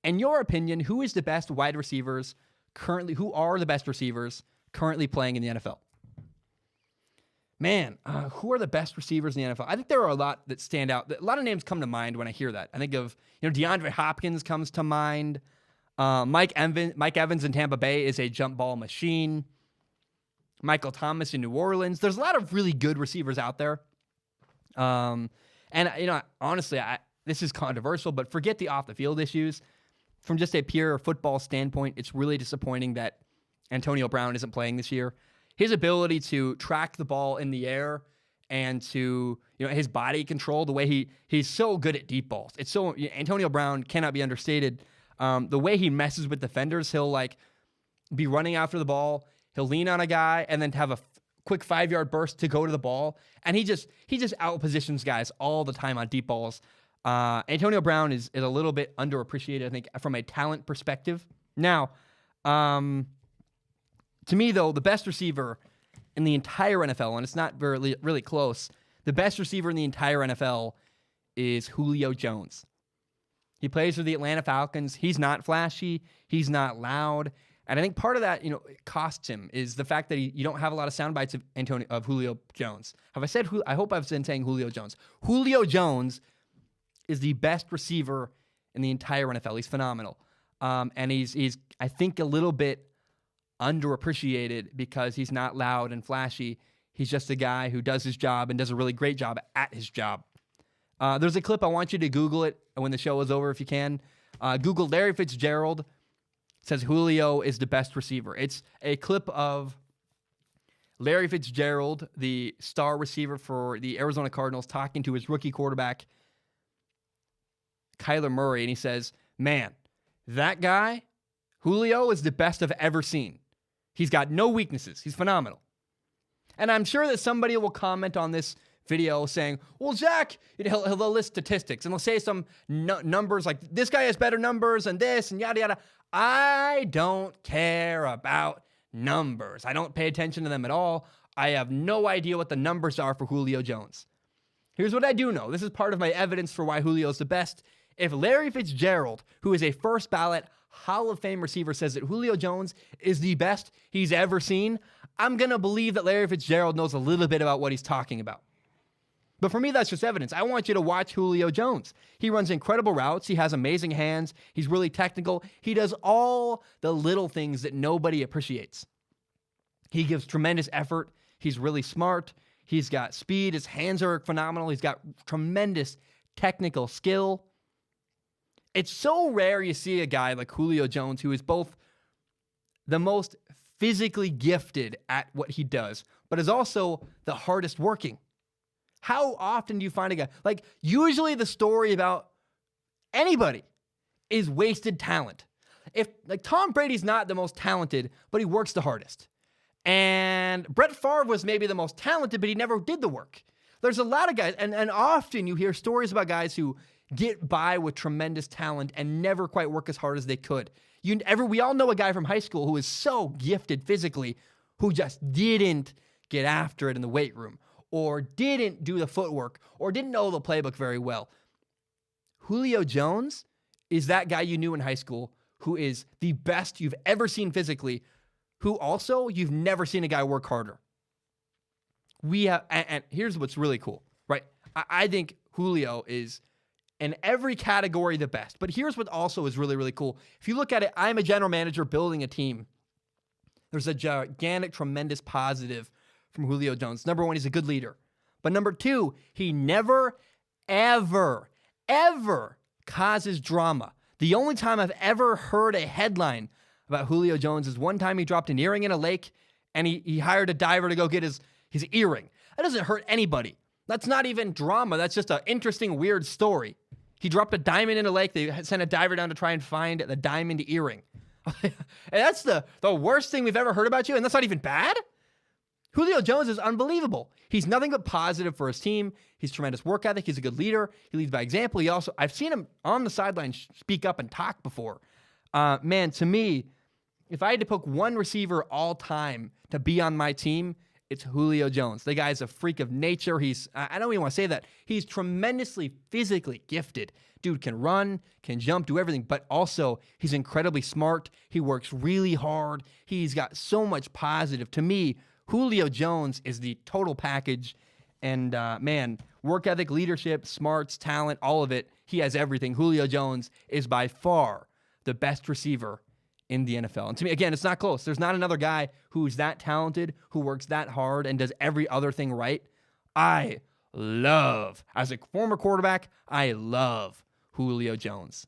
In your opinion, who is the best wide receivers currently? Who are the best receivers currently playing in the NFL? Man, who are the best receivers in the NFL? I think there are a lot that stand out. A lot of names come to mind when I hear that. I think of, DeAndre Hopkins comes to mind. Mike Evans in Tampa Bay is a jump ball machine. Michael Thomas in New Orleans. There's a lot of really good receivers out there. And honestly, this is controversial, but forget the off the field issues. From just a pure football standpoint, it's really disappointing that Antonio Brown isn't playing this year. His ability to track the ball in the air and to, his body control, the way he's so good at deep balls. Antonio Brown cannot be understated. The way he messes with defenders, he'll be running after the ball. He'll lean on a guy and then have a quick 5-yard burst to go to the ball. And he just out-positions guys all the time on deep balls. Antonio Brown is a little bit underappreciated, I think, from a talent perspective. Now, to me, though, the best receiver in the entire NFL, and it's not really close, the best receiver in the entire NFL is Julio Jones. He plays for the Atlanta Falcons. He's not flashy. He's not loud. And I think part of that, it costs him is the fact that you don't have a lot of sound bites of Julio Jones. I hope I've been saying Julio Jones. Julio Jones is the best receiver in the entire NFL. He's phenomenal. And he's I think, a little bit underappreciated because he's not loud and flashy. He's just a guy who does his job and does a really great job at his job. There's a clip. I want you to Google it when the show is over if you can. Google Larry Fitzgerald. It says Julio is the best receiver. It's a clip of Larry Fitzgerald, the star receiver for the Arizona Cardinals, talking to his rookie quarterback, Kyler Murray, and he says, man, that guy, Julio, is the best I've ever seen. He's got no weaknesses. He's phenomenal. And I'm sure that somebody will comment on this video saying, well, Zach, he'll list statistics and he'll say some numbers like this guy has better numbers and this and yada, yada. I don't care about numbers. I don't pay attention to them at all. I have no idea what the numbers are for Julio Jones. Here's what I do know. This is part of my evidence for why Julio's the best. If Larry Fitzgerald, who is a first ballot Hall of Fame receiver, says that Julio Jones is the best he's ever seen, I'm going to believe that Larry Fitzgerald knows a little bit about what he's talking about. But for me, that's just evidence. I want you to watch Julio Jones. He runs incredible routes. He has amazing hands. He's really technical. He does all the little things that nobody appreciates. He gives tremendous effort. He's really smart. He's got speed. His hands are phenomenal. He's got tremendous technical skill. It's so rare you see a guy like Julio Jones who is both the most physically gifted at what he does, but is also the hardest working. How often do you find a guy? Usually the story about anybody is wasted talent. If Tom Brady's not the most talented, but he works the hardest. And Brett Favre was maybe the most talented, but he never did the work. There's a lot of guys, and often you hear stories about guys who get by with tremendous talent and never quite work as hard as they could. We all know a guy from high school who is so gifted physically who just didn't get after it in the weight room or didn't do the footwork or didn't know the playbook very well. Julio Jones is that guy you knew in high school who is the best you've ever seen physically, who also you've never seen a guy work harder. And here's what's really cool, right? I think Julio is in every category the best. But here's what also is really, really cool. If you look at it, I'm a general manager building a team. There's a gigantic, tremendous positive from Julio Jones. Number one, he's a good leader. But number two, he never, ever, ever causes drama. The only time I've ever heard a headline about Julio Jones is one time he dropped an earring in a lake and he hired a diver to go get his earring. That doesn't hurt anybody. That's not even drama. That's just an interesting, weird story. He dropped a diamond in a lake. They sent a diver down to try and find the diamond earring. And that's the worst thing we've ever heard about you, and that's not even bad? Julio Jones is unbelievable. He's nothing but positive for his team. He's tremendous work ethic. He's a good leader. He leads by example. I've seen him on the sideline speak up and talk before. Man, to me, if I had to pick one receiver all time to be on my team, It's Julio Jones. The guy's a freak of nature. I don't even want to say that. He's tremendously physically gifted. Dude can run, can jump, do everything, but also he's incredibly smart. He works really hard. He's got so much positive. To me, Julio Jones is the total package. And man, work ethic, leadership, smarts, talent, all of it. He has everything. Julio Jones is by far the best receiver in the NFL. And to me, again, it's not close. There's not another guy who's that talented, who works that hard and does every other thing right. As a former quarterback, I love Julio Jones.